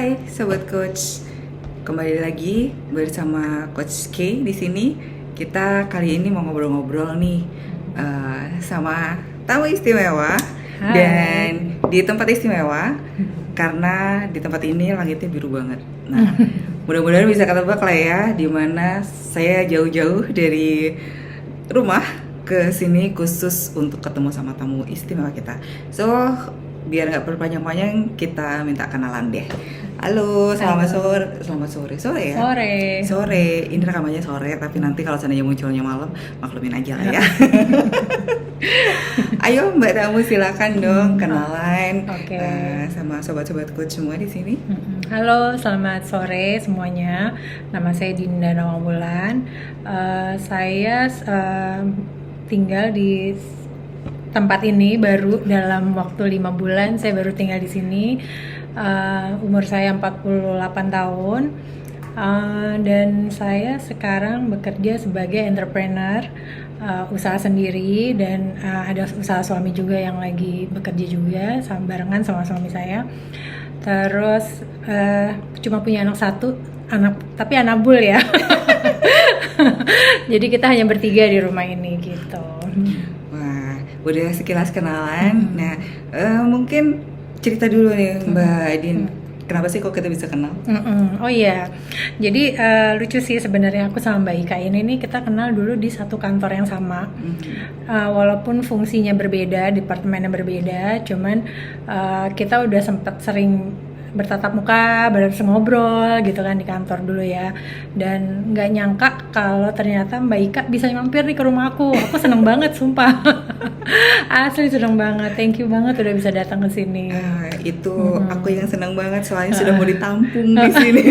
Hai Sobat Coach, kembali lagi bersama Coach K di sini. Kita kali ini mau ngobrol-ngobrol nih sama tamu istimewa. Hai. Dan di tempat istimewa karena di tempat ini langitnya biru banget. Nah, mudah-mudahan bisa ketebak lah ya, dimana saya jauh-jauh dari rumah ke sini khusus untuk ketemu sama tamu istimewa kita. So, biar nggak berpanjang-panjang, kita minta kenalan deh. Halo, selamat sore ya. Sore. Ini rekamannya sore, tapi nanti kalau seandainya munculnya malam, maklumin aja lah ya. Ayo Mbak tamu, silakan dong kenalan sama sobat-sobat coach semua di sini. Halo, selamat sore semuanya. Nama saya Dinda Nawangwulan. Saya tinggal di tempat ini baru dalam waktu 5 bulan. Saya baru tinggal di sini. Umur saya 48 tahun. Dan saya sekarang bekerja sebagai entrepreneur, usaha sendiri, dan ada usaha suami juga yang lagi bekerja juga barengan sama suami saya. Terus cuma punya anak satu, tapi anak bul ya. Jadi kita hanya bertiga di rumah ini gitu. Wah, udah sekilas kenalan. Nah, mungkin cerita dulu nih Mbak Din. Kenapa sih kok kita bisa kenal? Oh iya, jadi lucu sih sebenarnya aku sama Mbak Ika ini kita kenal dulu di satu kantor yang sama. Walaupun fungsinya berbeda, departemennya berbeda, cuman kita udah sempet sering bertatap muka, ngobrol gitu kan di kantor dulu ya. Dan nggak nyangka kalau ternyata Mbak Ika bisa mampir nih ke rumah aku. Aku seneng banget sumpah. Asli seneng banget. Thank you banget udah bisa datang ke sini. Itu aku yang seneng banget, soalnya sudah mau ditampung di sini.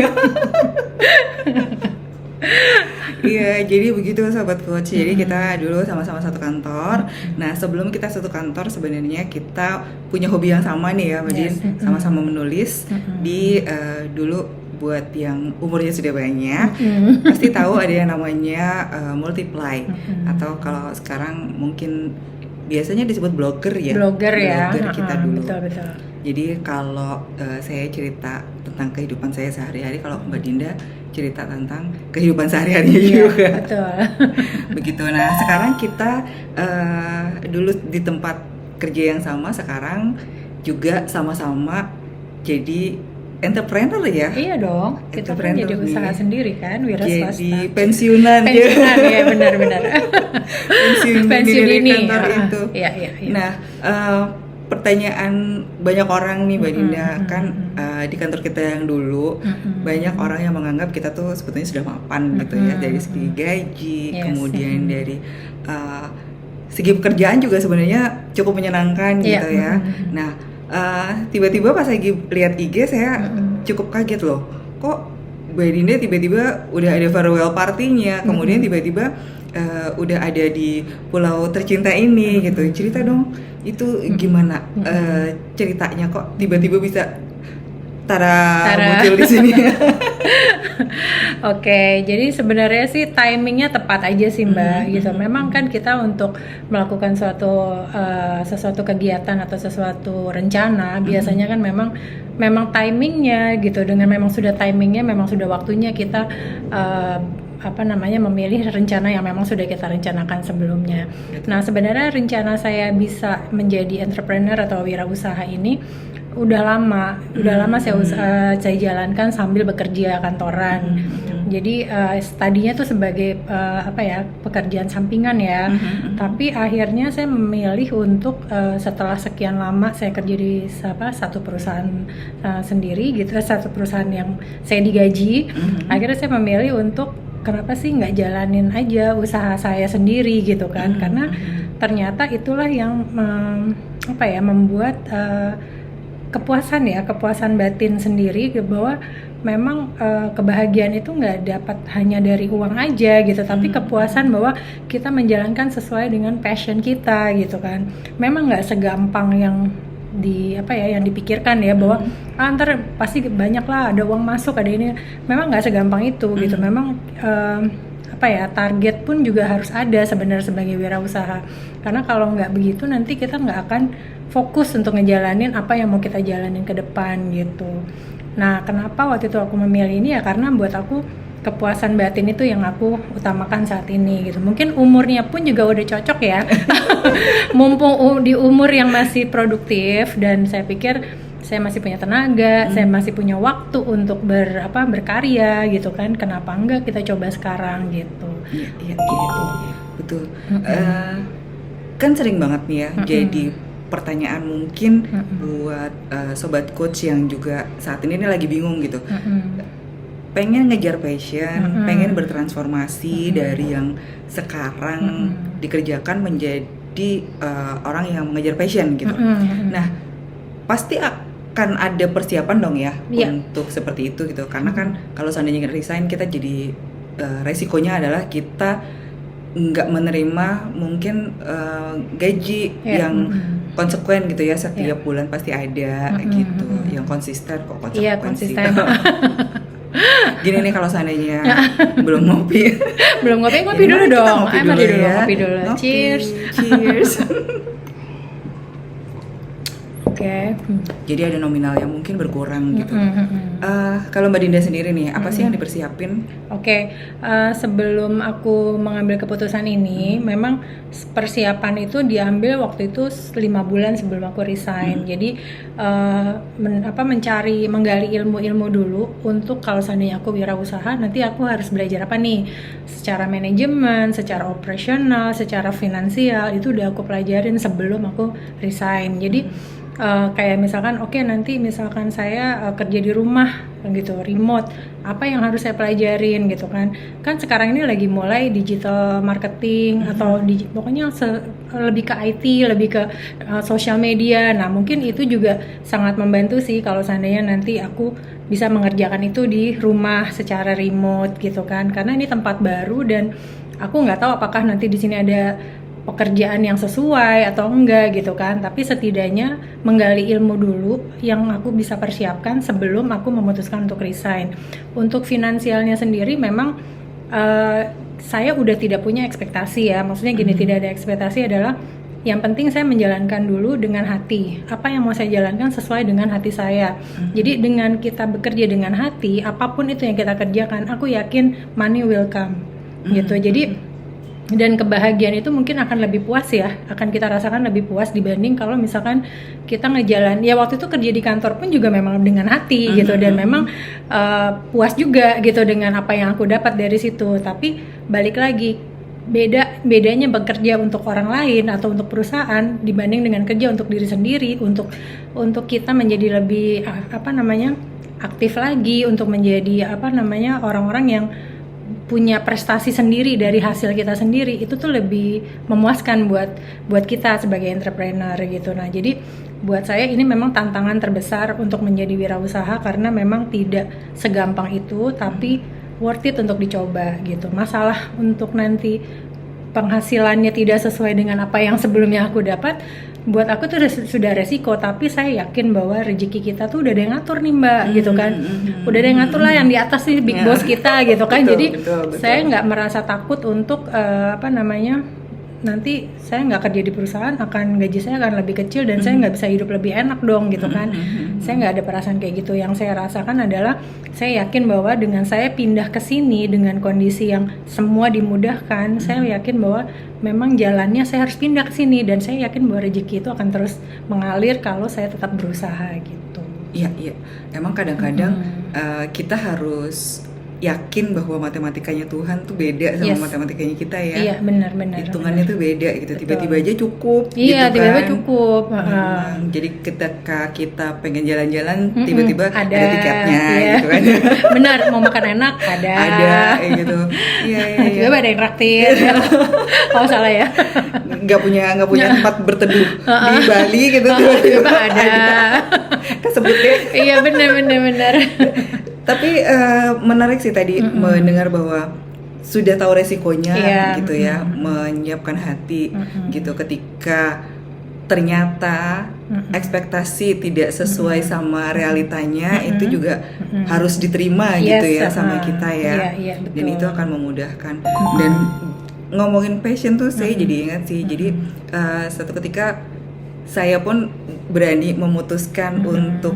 Iya, jadi begitu Sobat Coach. Jadi kita dulu sama-sama satu kantor. Nah, sebelum kita satu kantor, sebenarnya kita punya hobi yang sama nih ya, Mbak Din. Sama-sama menulis. Di dulu buat yang umurnya sudah banyak, pasti tahu ada yang namanya Multiply, atau kalau sekarang mungkin biasanya disebut blogger ya. Blogger kita dulu. Betul. Jadi kalau saya cerita tentang kehidupan saya sehari-hari, kalau Mbak Dinda cerita tentang kehidupan sehari-harinya juga. Betul. Begitu. Nah, sekarang kita dulu di tempat kerja yang sama, sekarang juga sama-sama jadi entrepreneur ya. Iya dong. Kita kan jadi usaha sendiri kan, wira swasta. Jadi pensiunan ya, benar-benar. pensiun ini kantor itu. Iya. Nah, pertanyaan banyak orang nih Mbak Dinda, kan di kantor kita yang dulu banyak orang yang menganggap kita tuh sebetulnya sudah mapan gitu ya, dari segi gaji, kemudian dari segi pekerjaan juga sebenarnya cukup menyenangkan gitu ya. Nah, tiba-tiba pas lagi lihat IG saya cukup kaget loh, kok Mbak Dinda tiba-tiba udah ada farewell party-nya, kemudian tiba-tiba udah ada di pulau tercinta ini gitu. Cerita dong, itu gimana ceritanya kok tiba-tiba bisa Tara. Muncul di sini? Oke, jadi sebenarnya sih timingnya tepat aja sih Mbak, gitu. Memang kan kita untuk melakukan sesuatu kegiatan atau sesuatu rencana, biasanya kan memang timingnya gitu. Dengan memang sudah timingnya, memang sudah waktunya kita memilih rencana yang memang sudah kita rencanakan sebelumnya. Nah, sebenarnya rencana saya bisa menjadi entrepreneur atau wirausaha ini udah lama saya jalankan sambil bekerja kantoran. Jadi tadinya tuh sebagai pekerjaan sampingan ya. Tapi akhirnya saya memilih untuk setelah sekian lama saya kerja di satu perusahaan sendiri gitu, satu perusahaan yang saya digaji. Akhirnya saya memilih untuk kenapa sih nggak jalanin aja usaha saya sendiri gitu kan? Karena ternyata itulah yang membuat kepuasan batin sendiri, bahwa memang kebahagiaan itu nggak dapat hanya dari uang aja gitu, tapi kepuasan bahwa kita menjalankan sesuai dengan passion kita gitu kan. Memang nggak segampang yang yang dipikirkan ya, bahwa ntar pasti banyak lah ada uang masuk, ada ini. Memang nggak segampang itu gitu. Memang target pun juga harus ada sebenarnya sebagai wirausaha, karena kalau nggak begitu nanti kita nggak akan fokus untuk ngejalanin apa yang mau kita jalanin ke depan gitu. Nah, kenapa waktu itu aku memilih ini ya karena buat aku kepuasan batin itu yang aku utamakan saat ini gitu. Mungkin umurnya pun juga udah cocok ya. Mumpung di umur yang masih produktif dan saya pikir saya masih punya tenaga, saya masih punya waktu untuk berkarya gitu kan. Kenapa enggak kita coba sekarang gitu. Iya, gitu. Betul. Kan sering banget nih ya jadi pertanyaan mungkin buat sobat coach yang juga saat ini nih lagi bingung gitu. Pengen ngejar passion, pengen bertransformasi dari yang sekarang dikerjakan menjadi orang yang mengejar passion gitu. Nah, pasti akan ada persiapan dong ya untuk seperti itu gitu. Karena kan kalau seandainya resign kita jadi resikonya adalah kita nggak menerima mungkin gaji yang konsekuen gitu ya, setiap bulan pasti ada gitu, yang konsisten kok konsekuensi. Iya, konsisten. Gini nih kalau seandainya belum ngopi ngopi dulu dong. Ngopi dulu. Cheers. Oke. Jadi ada nominal yang mungkin berkurang gitu. Kalau Mbak Dinda sendiri nih, apa sih yang dipersiapin? Oke, sebelum aku mengambil keputusan ini, memang persiapan itu diambil waktu itu 5 bulan sebelum aku resign. Jadi menggali ilmu-ilmu dulu untuk kalau seandainya aku wirausaha, nanti aku harus belajar apa nih? Secara manajemen, secara operasional, secara finansial itu udah aku pelajarin sebelum aku resign. Jadi kayak misalkan nanti misalkan saya kerja di rumah gitu, remote, apa yang harus saya pelajarin gitu kan sekarang ini lagi mulai digital marketing atau pokoknya lebih ke IT, lebih ke social media. Nah mungkin itu juga sangat membantu sih kalau seandainya nanti aku bisa mengerjakan itu di rumah secara remote gitu kan, karena ini tempat baru dan aku nggak tahu apakah nanti di sini ada pekerjaan yang sesuai atau enggak gitu kan, tapi setidaknya menggali ilmu dulu yang aku bisa persiapkan sebelum aku memutuskan untuk resign. Untuk finansialnya sendiri memang saya udah tidak punya ekspektasi ya, maksudnya gini, tidak ada ekspektasi adalah yang penting saya menjalankan dulu dengan hati, apa yang mau saya jalankan sesuai dengan hati saya. Jadi dengan kita bekerja dengan hati, apapun itu yang kita kerjakan, aku yakin money will come gitu. Jadi dan kebahagiaan itu mungkin akan lebih puas ya, akan kita rasakan lebih puas dibanding kalau misalkan kita ngejalan ya waktu itu kerja di kantor pun juga memang dengan hati gitu, dan memang puas juga gitu dengan apa yang aku dapat dari situ. Tapi balik lagi, bedanya bekerja untuk orang lain atau untuk perusahaan dibanding dengan kerja untuk diri sendiri, untuk kita menjadi lebih aktif lagi, untuk menjadi orang-orang yang punya prestasi sendiri dari hasil kita sendiri. Itu tuh lebih memuaskan buat kita sebagai entrepreneur gitu. Nah jadi buat saya ini memang tantangan terbesar untuk menjadi wirausaha, karena memang tidak segampang itu, tapi worth it untuk dicoba gitu. Masalah untuk nanti penghasilannya tidak sesuai dengan apa yang sebelumnya aku dapat, buat aku tuh sudah resiko, tapi saya yakin bahwa rezeki kita tuh udah ada yang ngatur nih Mbak gitu kan. Udah ada yang ngatur lah, yang di atas nih big boss kita gitu kan. Jadi betul. Saya nggak merasa takut untuk nanti saya nggak kerja di perusahaan, gaji saya akan lebih kecil dan saya nggak bisa hidup lebih enak dong gitu kan. Saya nggak ada perasaan kayak gitu. Yang saya rasakan adalah saya yakin bahwa dengan saya pindah ke sini dengan kondisi yang semua dimudahkan, saya yakin bahwa memang jalannya saya harus pindah ke sini, dan saya yakin bahwa rezeki itu akan terus mengalir kalau saya tetap berusaha gitu. Iya. Emang kadang-kadang kita harus yakin bahwa matematikanya Tuhan tuh beda sama matematikanya kita ya. Iya, benar. Hitungannya tuh beda gitu. Tiba-tiba aja cukup. Iya, gitu tiba-tiba kan. Cukup. Jadi ketika kita pengen jalan-jalan, tiba-tiba ada tiketnya gitu kan. Benar, mau makan enak ada gitu. Iya. Tiba-tiba ada yang traktir. Kalau salah ya. Nggak punya tempat berteduh di Bali gitu. Tiba-tiba ada. Kesebut deh. Iya, benar. Tapi menarik sih tadi mendengar bahwa sudah tahu resikonya gitu ya, menyiapkan hati gitu ketika ternyata ekspektasi tidak sesuai sama realitanya, itu juga harus diterima gitu ya sama kita ya. Betul. Dan itu akan memudahkan. Dan ngomongin passion tuh saya jadi ingat sih. Jadi satu ketika saya pun berani memutuskan untuk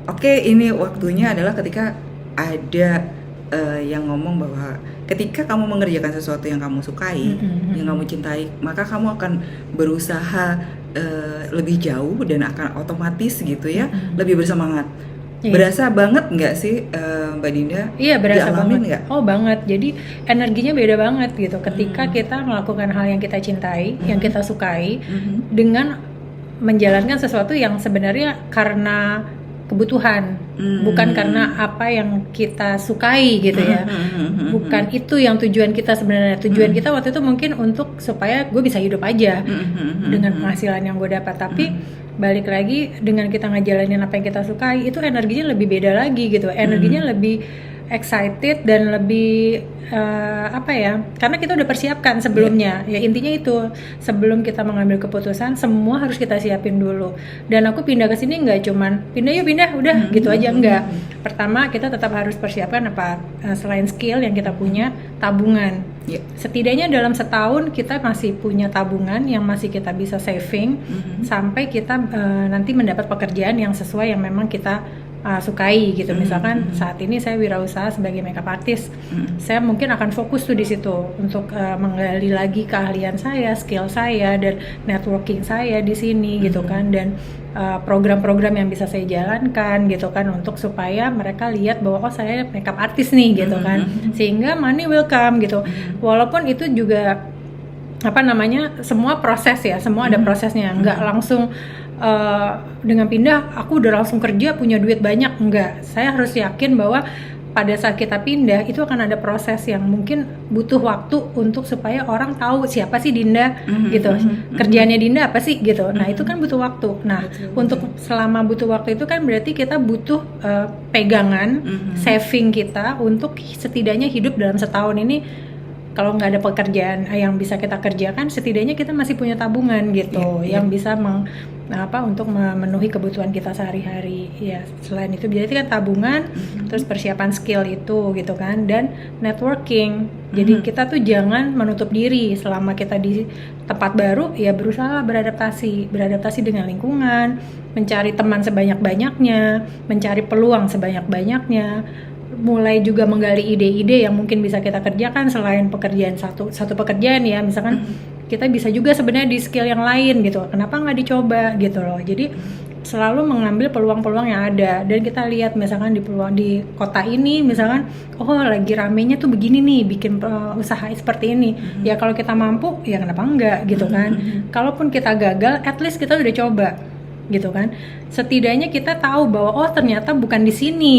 oke, ini waktunya adalah ketika ada yang ngomong bahwa ketika kamu mengerjakan sesuatu yang kamu sukai, yang kamu cintai, maka kamu akan berusaha lebih jauh dan akan otomatis gitu ya, lebih bersemangat. Berasa banget nggak sih Mbak Dinda? Iya, berasa banget. Nggak? Oh banget. Jadi energinya beda banget gitu. Ketika kita melakukan hal yang kita cintai, yang kita sukai, dengan menjalankan sesuatu yang sebenarnya karena kebutuhan, bukan karena apa yang kita sukai gitu ya. Bukan itu yang tujuan kita sebenarnya. Tujuan kita waktu itu mungkin untuk supaya gue bisa hidup aja dengan penghasilan yang gue dapat. Tapi balik lagi dengan kita ngejalanin apa yang kita sukai, itu energinya lebih beda lagi gitu. Energinya lebih excited dan lebih apa ya, karena kita udah persiapkan sebelumnya. Ya intinya itu, sebelum kita mengambil keputusan semua harus kita siapin dulu. Dan aku pindah ke sini nggak cuman pindah udah gitu aja, enggak. Pertama kita tetap harus persiapkan apa, selain skill yang kita punya, tabungan. Setidaknya dalam setahun kita masih punya tabungan yang masih kita bisa saving sampai kita nanti mendapat pekerjaan yang sesuai yang memang kita sukai gitu. Misalkan saat ini saya wirausaha sebagai makeup artist, saya mungkin akan fokus tuh di situ untuk menggali lagi keahlian saya, skill saya, dan networking saya di sini gitu kan, dan program-program yang bisa saya jalankan gitu kan, untuk supaya mereka lihat bahwa oh saya makeup artist nih gitu kan, sehingga money will come gitu. Walaupun itu juga apa namanya, semua proses ya, semua ada prosesnya, nggak langsung dengan pindah aku udah langsung kerja punya duit banyak, enggak. Saya harus yakin bahwa pada saat kita pindah itu akan ada proses yang mungkin butuh waktu untuk supaya orang tahu siapa sih Dinda gitu, kerjaannya Dinda apa sih gitu. Nah itu kan butuh waktu. Nah untuk selama butuh waktu itu kan berarti kita butuh pegangan saving kita untuk setidaknya hidup dalam setahun ini. Kalau nggak ada pekerjaan yang bisa kita kerjakan, setidaknya kita masih punya tabungan gitu, yang bisa untuk memenuhi kebutuhan kita sehari-hari. Ya selain itu berarti kan tabungan, terus persiapan skill itu gitu kan, dan networking. Jadi kita tuh jangan menutup diri selama kita di tempat baru, ya berusaha beradaptasi dengan lingkungan, mencari teman sebanyak-banyaknya, mencari peluang sebanyak-banyaknya. Mulai juga menggali ide-ide yang mungkin bisa kita kerjakan selain pekerjaan satu pekerjaan ya, misalkan kita bisa juga sebenarnya di skill yang lain gitu, kenapa nggak dicoba gitu loh. Jadi selalu mengambil peluang-peluang yang ada, dan kita lihat misalkan di kota ini misalkan oh lagi ramenya tuh begini nih, bikin usaha seperti ini, ya kalau kita mampu ya kenapa enggak gitu kan. Kalaupun kita gagal, at least kita udah coba gitu kan, setidaknya kita tahu bahwa oh ternyata bukan di sini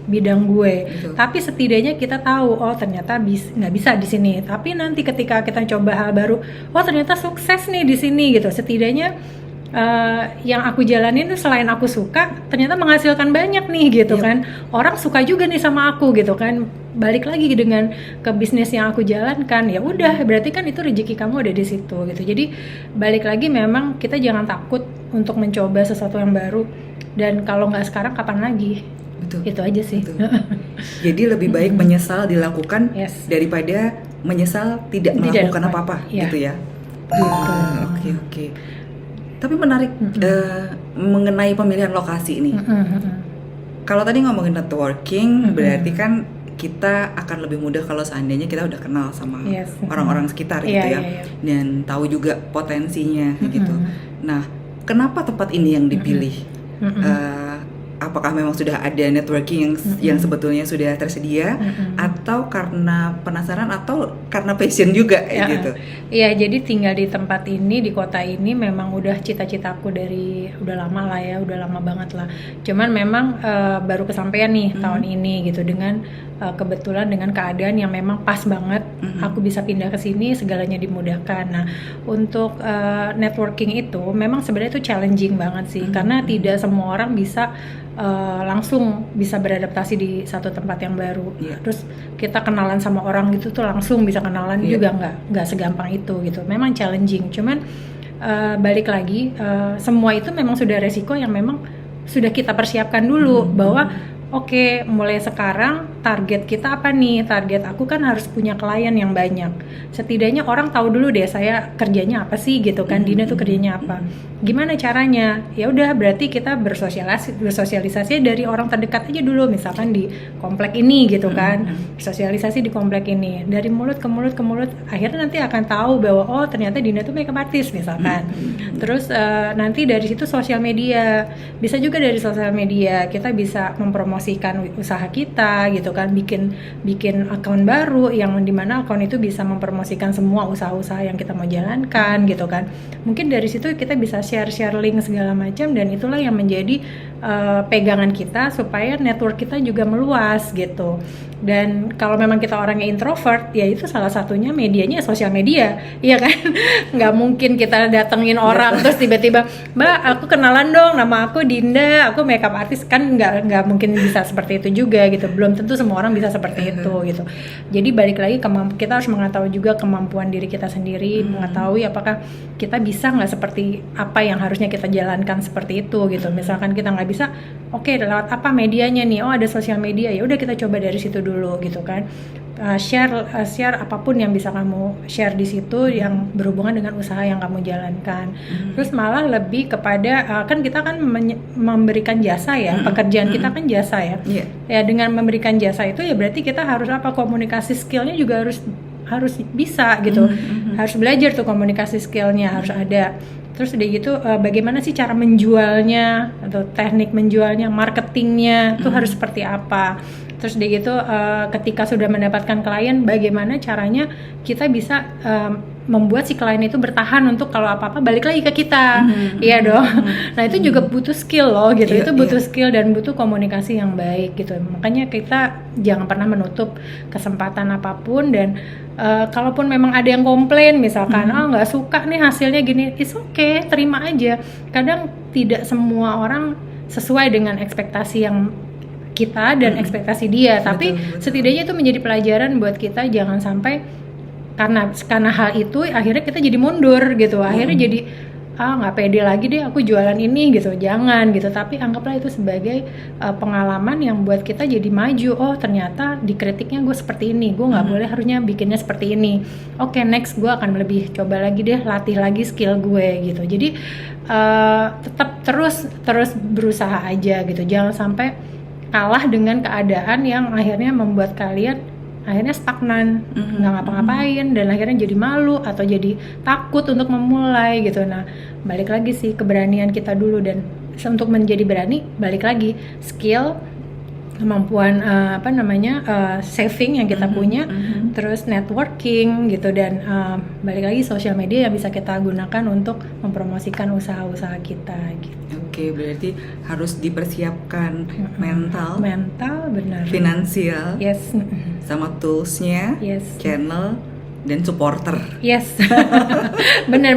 bidang gue, tapi setidaknya kita tahu oh ternyata nggak bisa di sini, tapi nanti ketika kita coba hal baru, oh ternyata sukses nih di sini gitu. Setidaknya yang aku jalanin selain aku suka, ternyata menghasilkan banyak nih gitu kan, orang suka juga nih sama aku gitu kan. Balik lagi dengan ke bisnis yang aku jalankan, ya udah berarti kan itu rezeki kamu ada di situ gitu. Jadi balik lagi, memang kita jangan takut untuk mencoba sesuatu yang baru, dan kalau nggak sekarang kapan lagi. Betul. Itu aja sih. Jadi lebih baik menyesal dilakukan daripada menyesal tidak melakukan apa-apa gitu ya. Oke. Tapi menarik mengenai pemilihan lokasi ini. Kalau tadi ngomongin networking, berarti kan kita akan lebih mudah kalau seandainya kita udah kenal sama orang-orang sekitar gitu ya, dan tahu juga potensinya gitu. Nah, kenapa tempat ini yang dipilih? Apakah memang sudah ada networking yang sebetulnya sudah tersedia, atau karena penasaran, atau karena passion juga gitu? Iya, jadi tinggal di tempat ini, di kota ini memang udah cita-citaku dari udah lama lah ya, udah lama banget lah. Cuman memang baru kesampaian nih tahun ini gitu, dengan kebetulan dengan keadaan yang memang pas banget, aku bisa pindah ke sini, segalanya dimudahkan. Nah, untuk networking itu memang sebenarnya itu challenging banget sih, karena tidak semua orang bisa langsung bisa beradaptasi di satu tempat yang baru. Terus kita kenalan sama orang gitu tuh langsung bisa kenalan juga nggak segampang itu gitu. Memang challenging. Cuman balik lagi, semua itu memang sudah resiko yang memang sudah kita persiapkan dulu, bahwa oke, mulai sekarang target kita apa nih? Target aku kan harus punya klien yang banyak. Setidaknya orang tahu dulu deh saya kerjanya apa sih gitu kan. Dina tuh kerjanya apa. Gimana caranya? Ya udah berarti kita bersosialisasi dari orang terdekat aja dulu, misalkan di komplek ini gitu kan. Sosialisasi di komplek ini. Dari mulut ke mulut ke mulut, akhirnya nanti akan tahu bahwa oh ternyata Dina tuh makeup artist misalkan. Terus nanti dari situ sosial media. Bisa juga dari sosial media kita bisa mempromosikan usaha kita gitu kan, bikin akun baru yang dimana akun itu bisa mempromosikan semua usaha-usaha yang kita mau jalankan gitu kan. Mungkin dari situ kita bisa share link segala macam, dan itulah yang menjadi pegangan kita supaya network kita juga meluas gitu. Dan kalau memang kita orangnya introvert, ya itu salah satunya medianya sosial media, iya kan? Nggak mungkin kita datengin orang terus tiba-tiba, Mbak aku kenalan dong, nama aku Dinda, aku makeup artist, kan nggak mungkin bisa seperti itu juga gitu. Belum tentu semua orang bisa seperti itu gitu. Jadi balik lagi kita harus mengetahui juga kemampuan diri kita sendiri, mengetahui apakah kita bisa nggak seperti apa yang harusnya kita jalankan seperti itu gitu. Misalkan kita nggak bisa, oke, lewat apa medianya nih? Oh ada sosial media, ya udah kita coba dari situ dulu gitu kan. Share apapun yang bisa kamu share di situ yang berhubungan dengan usaha yang kamu jalankan. Terus malah lebih kepada kan kita kan memberikan jasa ya, pekerjaan kita kan jasa ya. Ya dengan memberikan jasa itu ya berarti kita harus apa, komunikasi skillnya juga harus bisa gitu. Harus belajar tuh komunikasi skillnya harus ada. Terus udah gitu bagaimana sih cara menjualnya atau teknik menjualnya, marketingnya tuh harus seperti apa. Terus udah gitu ketika sudah mendapatkan klien, bagaimana caranya kita bisa membuat si klien itu bertahan untuk kalau apa-apa balik lagi ke kita. Iya dong. Nah itu juga butuh skill loh gitu. Itu butuh skill dan butuh komunikasi yang baik gitu. Makanya kita jangan pernah menutup kesempatan apapun. Dan kalaupun memang ada yang komplain misalkan, nggak suka nih hasilnya gini, it's okay, terima aja. Kadang tidak semua orang sesuai dengan ekspektasi yang kita dan ekspektasi dia, tapi setidaknya itu menjadi pelajaran buat kita, jangan sampai karena hal itu akhirnya kita jadi mundur gitu, akhirnya jadi nggak pede lagi deh aku jualan ini gitu, jangan gitu. Tapi anggaplah itu sebagai pengalaman yang buat kita jadi maju. Oh ternyata dikritiknya gue seperti ini, gue nggak boleh, harusnya bikinnya seperti ini. Oke, next gue akan lebih coba lagi deh, latih lagi skill gue gitu. Jadi tetap terus berusaha aja gitu, jangan sampai kalah dengan keadaan yang akhirnya membuat kalian akhirnya stagnan, nggak ngapa-ngapain, dan akhirnya jadi malu atau jadi takut untuk memulai gitu. Nah balik lagi sih keberanian kita dulu, dan untuk menjadi berani balik lagi skill, kemampuan saving yang kita punya, terus networking gitu, dan balik lagi sosial media yang bisa kita gunakan untuk mempromosikan usaha-usaha kita gitu. Oke, berarti harus dipersiapkan mental, benar, finansial, yes, sama toolsnya, yes, channel, dan supporter. Yes, benar.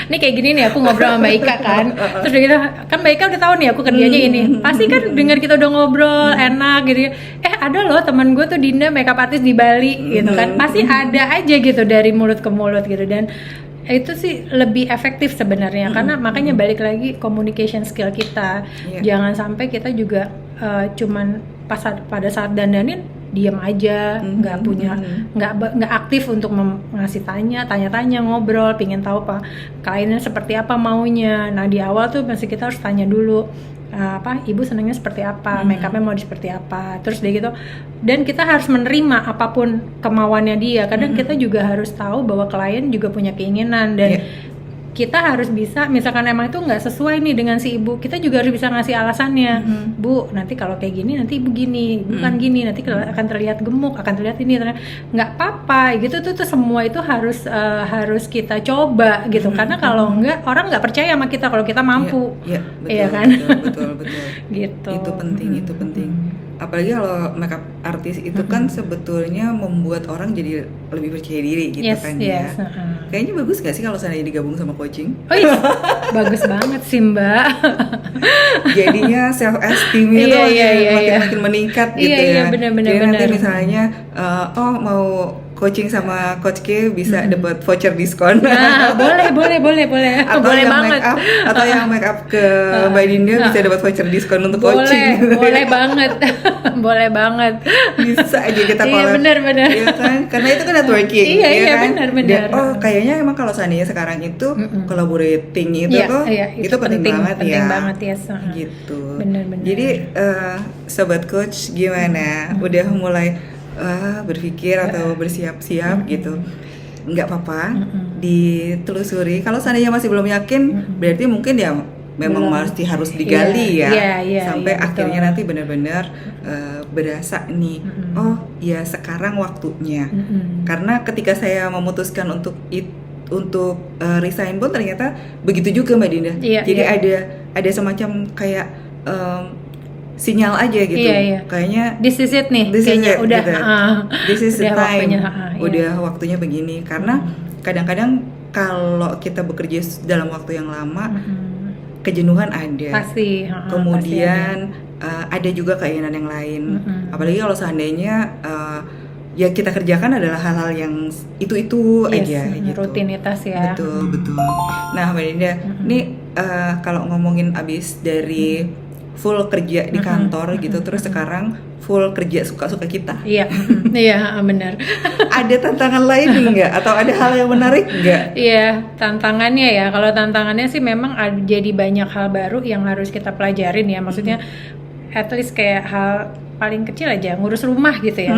Ini kayak gini nih aku ngobrol sama Mbak Ika kan, terus gitu kan Mbak Ika udah tahu nih aku kerjanya ini, pasti kan dengar kita udah ngobrol enak gitu. Ada loh teman gue tuh Dinda makeup artist di Bali gitu kan, pasti ada aja gitu dari mulut ke mulut gitu. Dan itu sih lebih efektif sebenarnya, karena makanya balik lagi communication skill kita. Jangan sampai kita juga cuman pada saat dandanin diam aja, nggak punya, nggak aktif untuk ngasih tanya-tanya, ngobrol, pingin tahu pak kliennya seperti apa maunya. Nah di awal tuh masih kita harus tanya dulu, ibu senangnya seperti apa, makeupnya mau seperti apa, terus deh gitu. Dan kita harus menerima apapun kemauannya dia. Kadang kita juga harus tahu bahwa klien juga punya keinginan, dan kita harus bisa, misalkan emang itu nggak sesuai nih dengan si ibu, kita juga harus bisa ngasih alasannya. Bu, nanti kalau kayak gini nanti ibu gini, bukan gini, nanti akan terlihat gemuk, akan terlihat ini, nggak apa-apa gitu. Tuh semua itu harus kita coba gitu, karena kalau nggak, orang nggak percaya sama kita kalau kita mampu. Iya kan? Betul. Gitu. Itu penting. Apalagi kalau makeup artist itu kan sebetulnya membuat orang jadi lebih percaya diri gitu kan ya. Kayaknya bagus gak sih kalau seandainya digabung sama coaching? Oh iya, bagus banget sih Mbak. Jadinya self esteemnya tuh makin meningkat gitu ya. Bener. Jadi nanti misalnya mau coaching sama Coach K bisa dapat voucher diskon. Nah, boleh. Atau boleh yang banget. Atau yang make up ke Mbak Dinda bisa dapat voucher diskon untuk coaching. Boleh banget. Boleh banget. Bisa aja kita Iya, benar. Iya kan? Karena itu kan networking. Iya, kan? benar. Oh, kayaknya emang kalau seandainya sekarang itu collaborating itu tuh itu penting banget ya. Penting banget ya. Gitu. Benar. Jadi sobat coach gimana? Udah mulai berpikir atau bersiap-siap gitu? Nggak apa-apa, ditelusuri. Kalau seandainya masih belum yakin, berarti mungkin ya memang masih harus digali sampai akhirnya nanti benar-benar berasa nih, oh ya sekarang waktunya. Karena ketika saya memutuskan untuk resign pun ternyata begitu juga Mbak Dinda. Jadi ada semacam kayak sinyal aja gitu, kayaknya this is it nih, kayaknya udah gitu. This is the time, waktunya, waktunya begini. Karena kadang-kadang kalau kita bekerja dalam waktu yang lama, kejenuhan ada, pasti. Kemudian ada juga keinginan yang lain, apalagi kalau seandainya ya kita kerjakan adalah hal-hal yang itu aja, gitu. Rutinitas ya. Betul. Nah Mbak Dinda, ini kalau ngomongin abis dari full kerja di kantor gitu, terus sekarang full kerja suka-suka kita. Iya, benar. Ada tantangan lain nggak? Atau ada hal yang menarik nggak? Iya, tantangannya ya. Kalau tantangannya sih memang jadi banyak hal baru yang harus kita pelajarin ya. Maksudnya, at least kayak hal paling kecil aja, ngurus rumah gitu ya.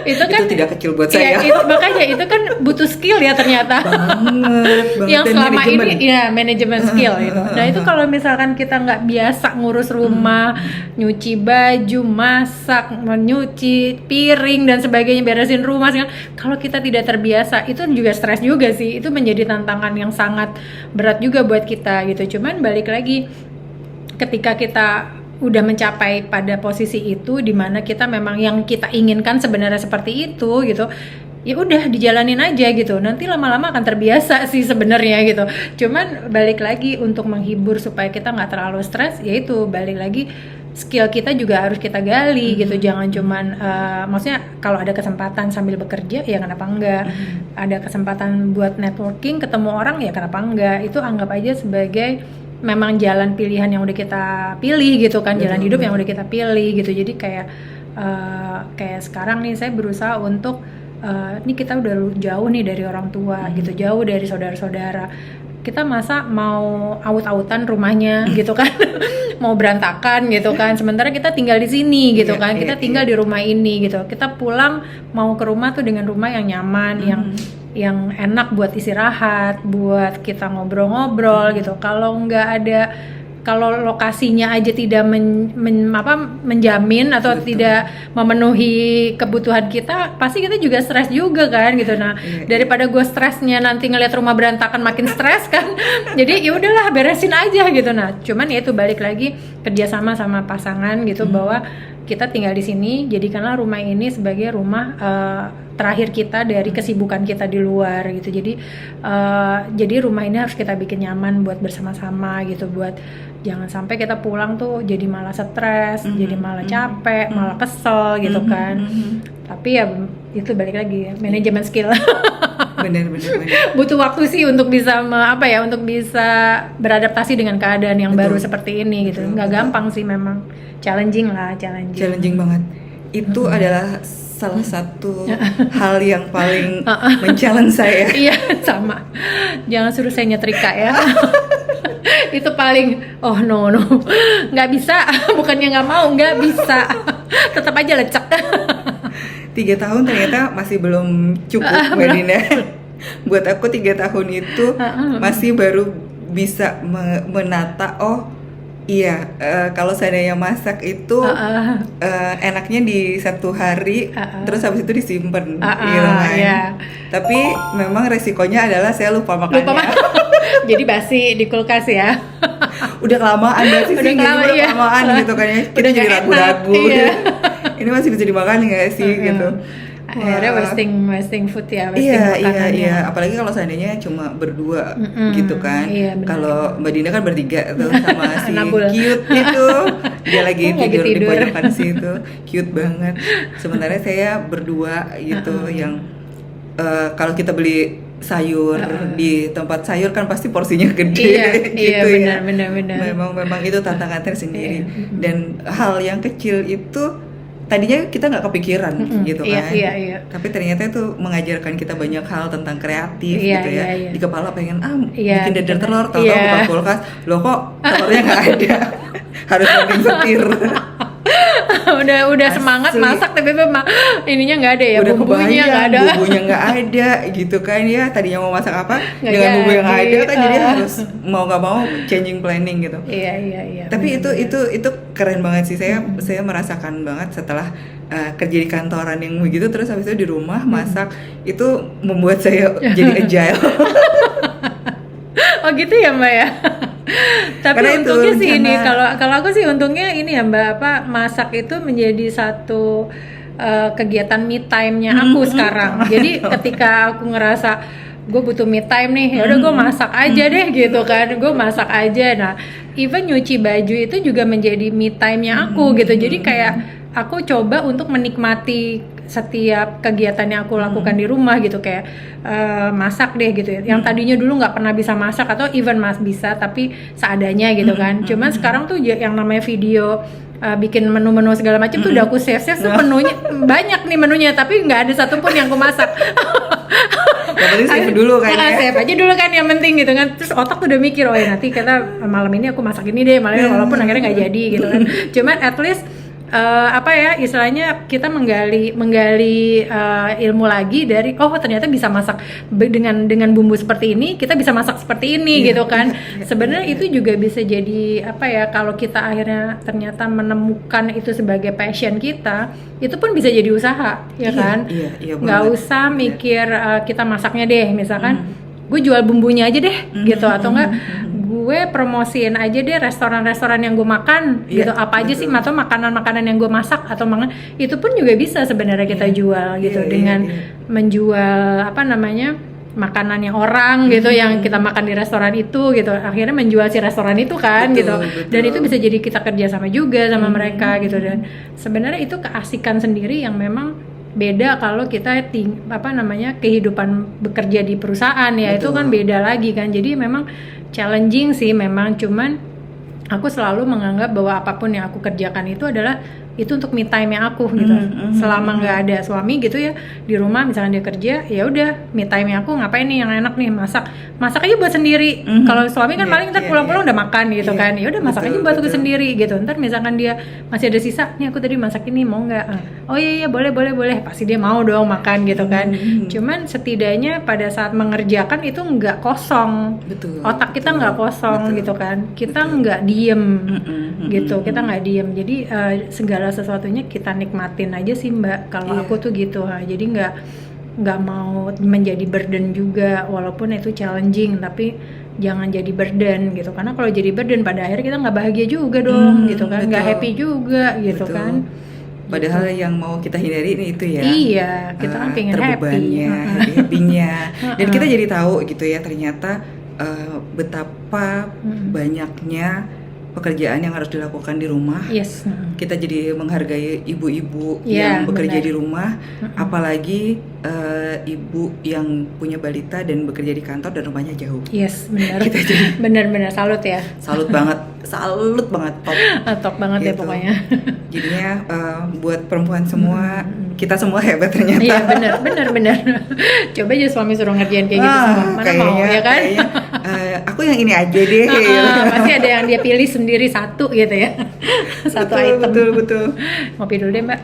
Itu kan tidak kecil buat saya. Makanya itu kan butuh skill ya ternyata. Banget. Yang selama ini ya manajemen skill gitu. Nah itu kalau misalkan kita nggak biasa ngurus rumah, nyuci baju, masak, menyuci piring dan sebagainya, beresin rumah, kalau kita tidak terbiasa itu juga stres juga sih. Itu menjadi tantangan yang sangat berat juga buat kita gitu. Cuman balik lagi ketika kita udah mencapai pada posisi itu di mana kita memang yang kita inginkan sebenarnya seperti itu gitu, ya udah dijalanin aja gitu, nanti lama-lama akan terbiasa sih sebenarnya gitu. Cuman balik lagi untuk menghibur supaya kita nggak terlalu stres, yaitu balik lagi skill kita juga harus kita gali gitu. Jangan cuman maksudnya kalau ada kesempatan sambil bekerja ya kenapa enggak, ada kesempatan buat networking ketemu orang ya kenapa enggak, itu anggap aja sebagai memang jalan pilihan yang udah kita pilih gitu kan, jalan hidup yang udah kita pilih gitu. Jadi kayak sekarang nih saya berusaha untuk ini kita udah jauh nih dari orang tua gitu, jauh dari saudara-saudara, kita masa mau aut-autan rumahnya gitu kan, mau berantakan gitu kan, sementara kita tinggal di sini gitu kan, kita tinggal di rumah ini gitu, kita pulang mau ke rumah tuh dengan rumah yang nyaman, yang enak buat istirahat, buat kita ngobrol-ngobrol gitu. Kalau nggak ada, kalau lokasinya aja tidak menjamin atau tidak memenuhi kebutuhan kita, pasti kita juga stres juga kan gitu. Nah, daripada gue stresnya nanti ngeliat rumah berantakan makin stres kan. Jadi ya udahlah beresin aja gitu. Nah, cuman ya itu balik lagi kerjasama sama pasangan gitu, bahwa kita tinggal di sini, jadikanlah rumah ini sebagai rumah terakhir kita dari kesibukan kita di luar gitu. Jadi rumah ini harus kita bikin nyaman buat bersama-sama gitu, buat jangan sampai kita pulang tuh jadi malah stres, jadi malah capek, malah kesel gitu kan. Tapi ya itu balik lagi manajemen skill. Bener. Butuh waktu sih untuk bisa untuk bisa beradaptasi dengan keadaan yang baru seperti ini gitu. Nggak gampang sih, memang challenging banget. Itu adalah salah satu hal yang paling men-challenge saya. Iya, sama. Jangan suruh saya nyetrika ya. Itu paling no, nggak bisa. Bukannya nggak mau, nggak bisa. Tetap aja lecek. 3 tahun ternyata masih belum cukup, Mbak Dina. Buat aku 3 tahun itu masih baru bisa menata, iya, kalau seandainya masak itu enaknya di 1 hari, terus habis itu disimpan gitu kan. Tapi memang resikonya adalah saya lupa makannya. Jadi basi di kulkas ya. Udah kelamaan basi sih, kelamaan gitu kan ya. Kita jadi ragu-ragu. Ini masih bisa dimakan nggak sih gitu. Akhirnya wasting food ya, iya. Apalagi kalau seandainya cuma berdua gitu kan. Kalau Mbak Dina kan bertiga tuh sama si cute itu. Dia lagi Lagi tidur di tidur. pojokan situ, cute banget. Sementara saya berdua gitu yang kalau kita beli sayur di tempat sayur kan pasti porsinya gede Iya, gitu iya, ya. benar. Memang itu tantangan tersendiri. Iya. Dan hal yang kecil itu tadinya kita nggak kepikiran gitu Iya, kan. iya. Tapi ternyata itu mengajarkan kita banyak hal tentang kreatif Iya, gitu ya. iya. Di kepala pengen Iya, bikin dadar betul. telur, tahu-tahu Iya. buka kulkas, loh kok telurnya nggak ada. Harus makin setir. udah semangat Asli. masak tapi memang ininya nggak ada ya, Udah bumbunya kebayang, nggak ada. bumbunya nggak ada gitu kan ya. Tadinya mau masak apa Nggak dengan bumbu yang jadi. ada kan, jadi harus mau nggak mau changing planning gitu. Iya. Tapi itu keren banget sih. Saya merasakan banget setelah kerja di kantoran yang begitu, terus habis itu di rumah masak, itu membuat saya jadi agile. Oh gitu ya Mbak ya. Tapi Karena itu untungnya sih ini, rencana. kalau aku sih untungnya ini ya Mbak, apa, masak itu menjadi satu kegiatan me time-nya aku sekarang. Jadi ketika aku ngerasa gue butuh me time nih, ya udah gue masak aja deh gitu kan, gue masak aja. Nah, even nyuci baju itu juga menjadi me time-nya aku gitu. Jadi kayak aku coba untuk menikmati setiap kegiatan yang aku lakukan di rumah gitu, kayak masak deh gitu ya. Yang tadinya dulu nggak pernah bisa masak atau even bisa tapi seadanya gitu kan. Cuman sekarang tuh yang namanya video bikin menu-menu segala macam tuh udah aku save tuh menunya banyak nih menunya, tapi nggak ada satupun yang aku masak. Yang penting save dulu kan ya. Save aja dulu kan yang penting gitu kan. Terus otak tuh udah mikir, oh ya nanti kita malam ini aku masak ini deh, walaupun akhirnya nggak jadi gitu kan. Cuman at least apa ya istilahnya, kita menggali ilmu lagi dari ternyata bisa masak dengan bumbu seperti ini, kita bisa masak seperti ini gitu kan. Sebenarnya itu juga bisa jadi apa ya, kalau kita akhirnya ternyata menemukan itu sebagai passion kita, itu pun bisa jadi usaha ya kan. Iya Nggak banget. usah mikir kita masaknya deh, misalkan gue jual bumbunya aja deh gitu, atau enggak gue promosiin aja deh restoran-restoran yang gue makan gitu, apa aja sih, atau makanan-makanan yang gue masak atau itu pun juga bisa sebenarnya kita jual gitu, dengan menjual apa namanya, makanannya orang gitu yang kita makan di restoran itu gitu, akhirnya menjual si restoran itu kan. Betul. Dan itu bisa jadi kita kerja sama juga sama mereka gitu. Dan sebenarnya itu keasikan sendiri yang memang beda kalau kita kehidupan bekerja di perusahaan ya. Itu kan beda lagi kan. Jadi memang challenging sih memang, cuman aku selalu menganggap bahwa apapun yang aku kerjakan itu adalah itu untuk me time yang aku gitu. Selama nggak ada suami gitu ya di rumah, misalnya dia kerja, ya udah me time yang aku ngapain nih yang enak nih, masak aja buat sendiri. Kalau suami kan paling ntar pulang-pulang udah makan gitu kan, ya udah masak aja buat aku sendiri gitu. Ntar misalkan dia masih ada sisa, nih aku tadi masak ini mau nggak? Oh iya boleh, pasti dia mau dong makan gitu kan. Cuman setidaknya pada saat mengerjakan itu nggak kosong, otak kita nggak kosong gitu kan, kita nggak diem gitu, kita nggak diem. Jadi segala sesuatunya kita nikmatin aja sih Mbak, kalau aku tuh gitu. Jadi nggak mau menjadi burden juga, walaupun itu challenging, tapi jangan jadi burden gitu, karena kalau jadi burden pada akhirnya kita nggak bahagia juga dong gitu kan, nggak happy juga gitu kan. Padahal yang mau kita hindari ini itu ya. Iya, kita kan pengen happy-nya. Dan kita jadi tahu gitu ya, ternyata betapa banyaknya pekerjaan yang harus dilakukan di rumah. Kita jadi menghargai ibu-ibu yang bekerja di rumah, apalagi ibu yang punya balita dan bekerja di kantor dan rumahnya jauh. Benar. Kita jadi benar-benar salut ya. Salut banget, top. Top banget gitu. Ya pokoknya. Jadinya buat perempuan semua, kita semua hebat ternyata. Iya benar. Coba aja suami suruh ngerjain kayak gitu semua, mana mau ya kan? Aku yang ini aja deh. Pasti ada yang dia pilih sendiri satu gitu ya. Satu item. Betul. Ngopi dulu deh Mbak.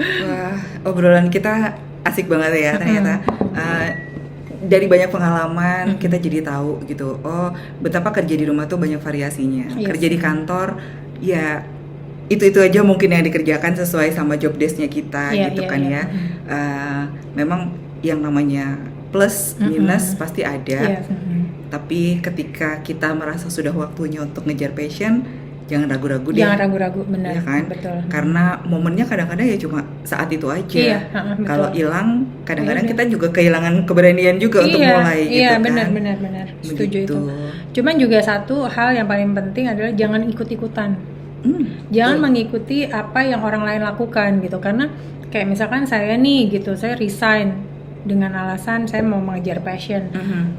Wah, obrolan kita asik banget ya ternyata. Dari banyak pengalaman kita jadi tahu gitu. Oh, betapa kerja di rumah tuh banyak variasinya. Kerja di kantor ya itu aja mungkin yang dikerjakan sesuai sama job desk-nya kita gitu kan ya. Memang yang namanya plus minus pasti ada. Tapi ketika kita merasa sudah waktunya untuk ngejar passion, jangan ragu-ragu deh. Jangan ragu-ragu, benar. Ya kan? Betul. Karena momennya kadang-kadang ya cuma saat itu aja. Kalau hilang, kadang-kadang kita juga kehilangan keberanian juga untuk mulai gitu kan. Iya, benar. Setuju itu. Cuman juga satu hal yang paling penting adalah jangan ikut-ikutan. Jangan mengikuti apa yang orang lain lakukan gitu, karena kayak misalkan saya nih gitu, saya resign dengan alasan saya mau mengejar passion.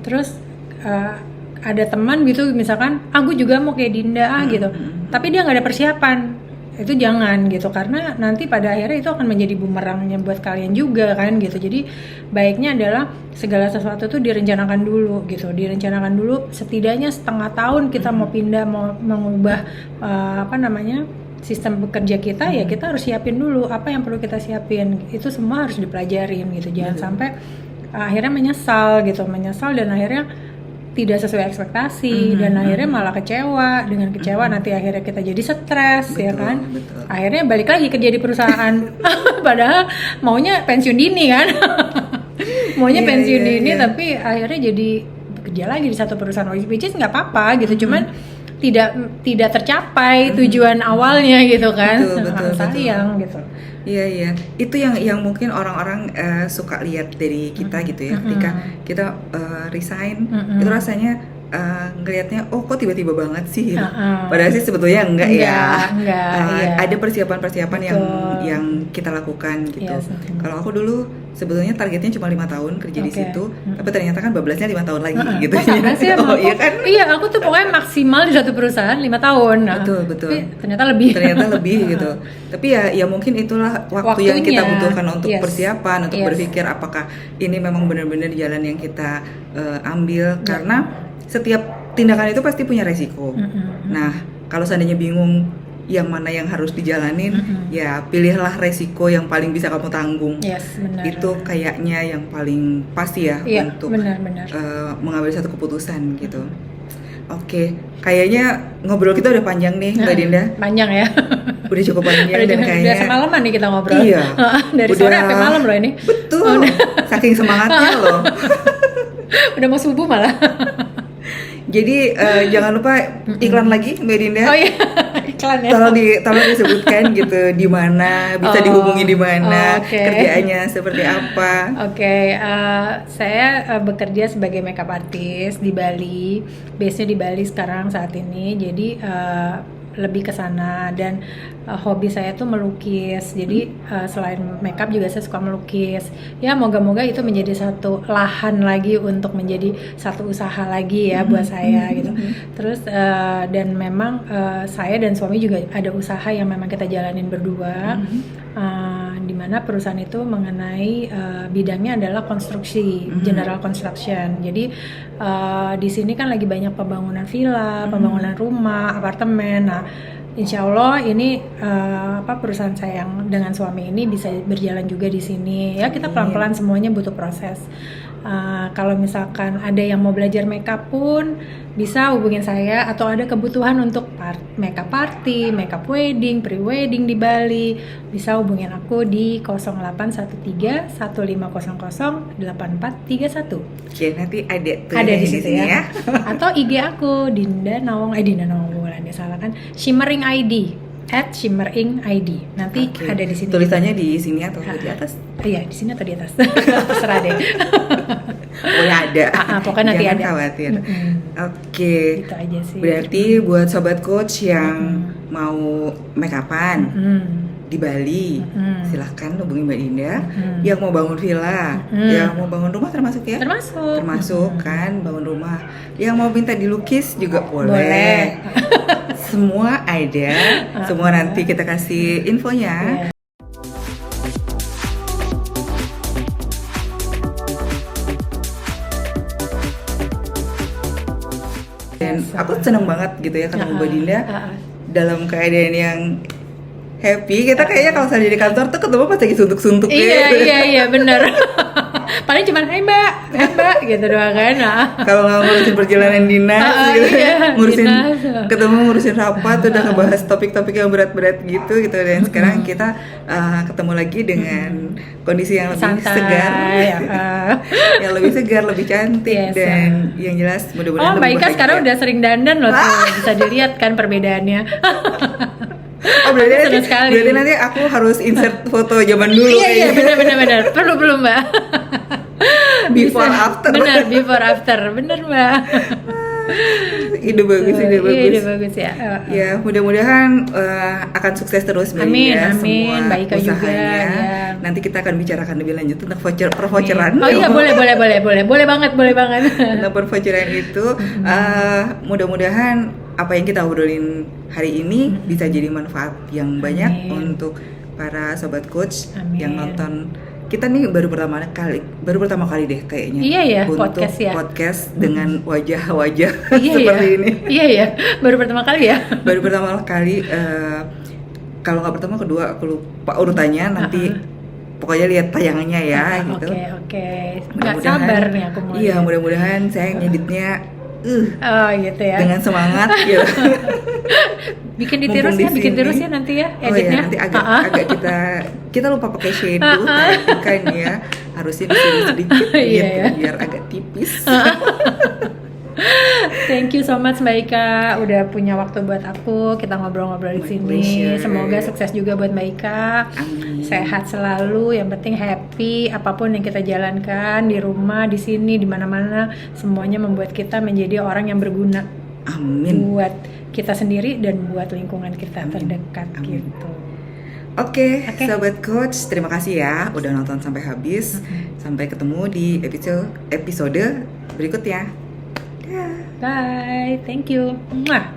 Terus ada teman gitu misalkan, aku juga mau kayak Dinda gitu, tapi dia nggak ada persiapan. Itu jangan gitu, karena nanti pada akhirnya itu akan menjadi bumerangnya buat kalian juga kan gitu. Jadi baiknya adalah segala sesuatu tuh direncanakan dulu gitu, direncanakan dulu setidaknya setengah tahun kita mau pindah, mau mengubah sistem bekerja kita, ya kita harus siapin dulu apa yang perlu kita siapin. Itu semua harus dipelajarin gitu, jangan sampai akhirnya menyesal dan akhirnya tidak sesuai ekspektasi dan akhirnya malah kecewa. Dengan kecewa nanti akhirnya kita jadi stres, ya kan? Betul. Akhirnya balik lagi kerja di perusahaan padahal maunya pensiun dini kan. Maunya pensiun dini tapi akhirnya jadi kerja lagi di satu perusahaan, which is nggak apa-apa gitu, cuman tidak tercapai tujuan awalnya gitu kan. Betul. Sayang gitu. Iya, itu yang mungkin orang-orang suka lihat dari kita gitu ya. Ketika kita resign, itu rasanya ngelihatnya, oh kok tiba-tiba banget sih gitu. Padahal sih sebetulnya enggak ya. Ada persiapan-persiapan yang kita lakukan gitu. Kalau aku dulu sebetulnya targetnya cuma 5 tahun kerja di situ, tapi ternyata kan bablasnya 5 tahun lagi gitu. Sih, iya kan? Iya, aku tuh pokoknya maksimal di satu perusahaan 5 tahun. Betul. Tapi ternyata lebih gitu. Tapi ya mungkin itulah waktu yang kita butuhkan untuk persiapan, untuk berpikir apakah ini memang benar-benar jalan yang kita ambil, karena setiap tindakan itu pasti punya resiko. Nah, kalau seandainya bingung yang mana yang harus dijalanin, ya pilihlah resiko yang paling bisa kamu tanggung. Benar. Itu kayaknya yang paling pasti ya untuk mengambil satu keputusan gitu. Oke, kayaknya ngobrol kita udah panjang nih, Mbak Dinda. Panjang ya. Udah cukup panjang dan kayaknya. Udah semalaman nih kita ngobrol. Iya. Dari sore sampai malam loh ini. Betul. Saking semangatnya loh. Udah mau subuh malah. Jadi jangan lupa iklan lagi Mbak Dinda. Oh iya, iklan ya. Tolong disebutkan gitu di mana bisa dihubungi, di mana kerjaannya seperti apa. Saya bekerja sebagai makeup artist di Bali. Base-nya di Bali sekarang saat ini. Jadi lebih ke sana, dan hobi saya tuh melukis. Jadi selain makeup juga saya suka melukis. Ya moga-moga itu menjadi satu lahan lagi untuk menjadi satu usaha lagi ya buat saya gitu. Terus dan memang saya dan suami juga ada usaha yang memang kita jalanin berdua. Di mana perusahaan itu mengenai bidangnya adalah konstruksi, general construction. Jadi di sini kan lagi banyak pembangunan villa, pembangunan rumah, apartemen. Nah, insya Allah ini perusahaan saya yang dengan suami ini bisa berjalan juga di sini. Ya kita pelan-pelan, semuanya butuh proses. Kalau misalkan ada yang mau belajar makeup pun bisa hubungin saya, atau ada kebutuhan untuk makeup party, makeup wedding, pre-wedding di Bali, bisa hubungin aku di 0813 1500 8431. Oke, nanti ada di situ ya. Atau IG aku Dinda Nawang bulan dia salah kan, Shimmering ID @shimmering_id. Nanti ada di sini. Tulisannya di sini atau di atas? Iya, di sini atau di atas. Terserah deh. Pokoknya ada. Pokoknya nanti jangan ada. Khawatir. Oke. Gitu aja sih. Berarti buat sobat coach yang mau make upan di Bali, silahkan hubungi Mbak Dinda. Yang mau bangun villa, yang mau bangun rumah termasuk ya? Termasuk kan, bangun rumah. Yang mau minta dilukis juga boleh. Semua ada, semua nanti kita kasih infonya. Dan aku seneng banget gitu ya ketemu Mbak Dinda dalam keadaan yang happy. Kita kayaknya kalau saya di kantor tuh ketemu pas lagi suntuk-suntuk Iya benar. Paling cuma hai mbak gitu doang kan. Kalau nggak ngurusin perjalanan dinas gitu, ngurusin rapat, udah ngebahas topik-topik yang berat-berat gitu. Dan sekarang kita ketemu lagi dengan kondisi yang lebih segar, yang lebih segar, lebih cantik, dan yang jelas mudah-mudahan. Mbak Ika sekarang udah sering dandan loh tuh, bisa dilihat kan perbedaannya. Berarti nanti aku harus insert foto zaman dulu. Iya benar. Perlu mbak. Before after. Benar, before after, benar mbak. Ide bagus, ide bagus. Ide bagus ya. Ya, mudah-mudahan akan sukses terus Mbak Indah, semua Mbak Ika juga. usahanya. Ya. Nanti kita akan bicarakan lebih lanjut tentang pervoucheran. Oh iya, boleh banget. Tentang pervoucheran itu, mudah-mudahan apa yang kita obrolin hari ini bisa jadi manfaat yang banyak untuk para sobat coach yang nonton. Kita nih baru pertama kali deh kayaknya. Iya ya, untuk podcast dengan wajah-wajah seperti ini. Iya ya, baru pertama kali ya. Baru pertama kali. Kalau nggak pertama, kedua aku lupa urutannya. Nanti pokoknya lihat tayangannya ya gitu. Oke. Nggak sabar nih aku mau. Iya, mudah-mudahan saya ngeditnya gitu ya. dengan semangat gitu. bikin terus ya nanti ya editnya. Nanti agak kita lupa pakai shadow kan ya. Harusnya disini sedikit gitu, biar agak tipis. Thank you so much Mbak Ika udah punya waktu buat aku. Kita ngobrol-ngobrol di sini. Semoga sukses juga buat Mbak Ika. Amin. Sehat selalu, yang penting happy. Apapun yang kita jalankan di rumah, di sini, di mana-mana, semuanya membuat kita menjadi orang yang berguna. Amin. Buat kita sendiri dan buat lingkungan kita terdekat gitu. Oke, Sobat Coach, terima kasih ya udah nonton sampai habis. Sampai ketemu di episode berikutnya. Bye, thank you. Mwah.